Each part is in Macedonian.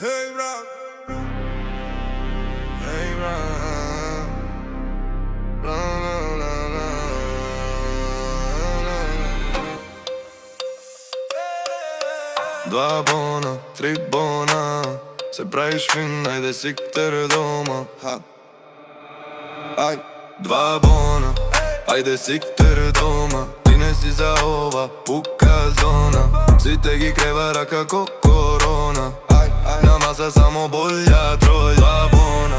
Hey bro, hey bro, la la la la la. Два бона, три бона, се правиш фин, ајде си ктер дома. Ај, два бона, ајде си ктер дома. Ти не си за ова пука зона. Сите ги кревара како корона. На маса само болја трој, два бона.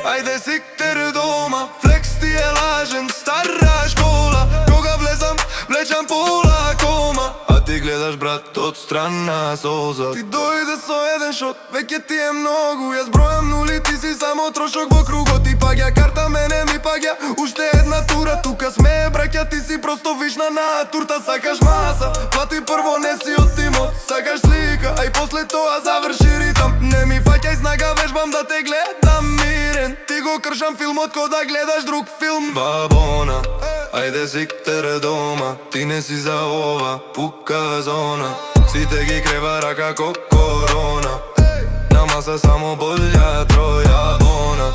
Ајде си ктер дома. Флекс ти е лажен, стара школа. Кога влезам, влечам пола кома. А ти гледаш брат од страна соза. Ти дојде со еден шот, веќе ти е многу. Јас бројам нули, ти си само трошок во кругот. Ти паѓа карта, мене ми паѓа уште една тура. Тука сме браќа, ти си просто вишна на турта. Сакаш маса, плати прво, не си од тимот. Сакаш слика, а и после тоа заврши ритам. Не ми фаќај снага, вежбам да те гледам мирен. Ти го кршам филмот ко да гледаш друг филм. Два бона, ајде си ктер дома. Ти не си за ова пука зона. Сите ги кревара како корона. На маса само болја троја бона.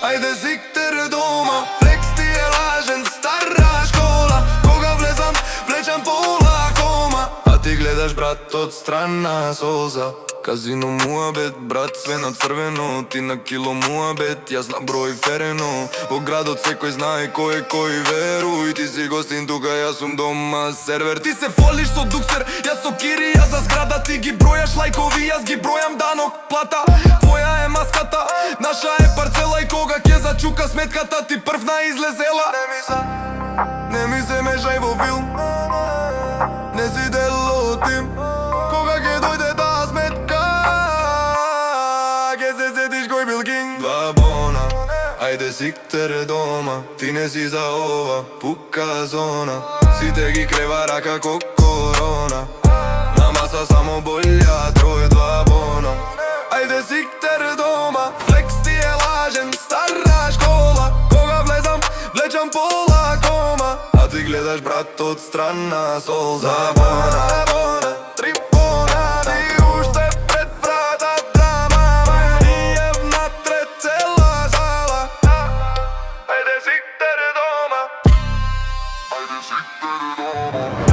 Ајде си ктер дома. Флекс ти е лажен, стара школа. Кога влезам, влечам пола кома. А ти гледаш брат од страна соза. Казино муабет, брат, све на црвено. Ти на кило муабет, јас на број ферено. Во градот секој знае кој е кој, веруј. Ти си гостин тука, јас сум дома сервер. Ти се фолиш со дуксер, јас со кирија за зграда. Ти ги бројаш лајкови, јас ги бројам данок плата. Твоја е маската, наша е парцела. И кога ќе зачука сметката, ти првна излезела. Не ми се мешај во филм, не си дел од тим. Кога ќе дојде таа сметка, ќе се сетиш кој бил кинг. Два бона, ајде си ктер дома. Ти не си за ова пука зона. Сите ги кревара како корона. На маса само болја трој, два бона. Ајде си ктер дома. Флекс ти е лажен, стара школа. Кога влезам, влечам пола кома. А ти гледаш брат од страна солза. Два бона, три бона. Ти уште пред врата драма. Ние внатре цела зала. Ајде си ктер дома. Ајде си ктер дома.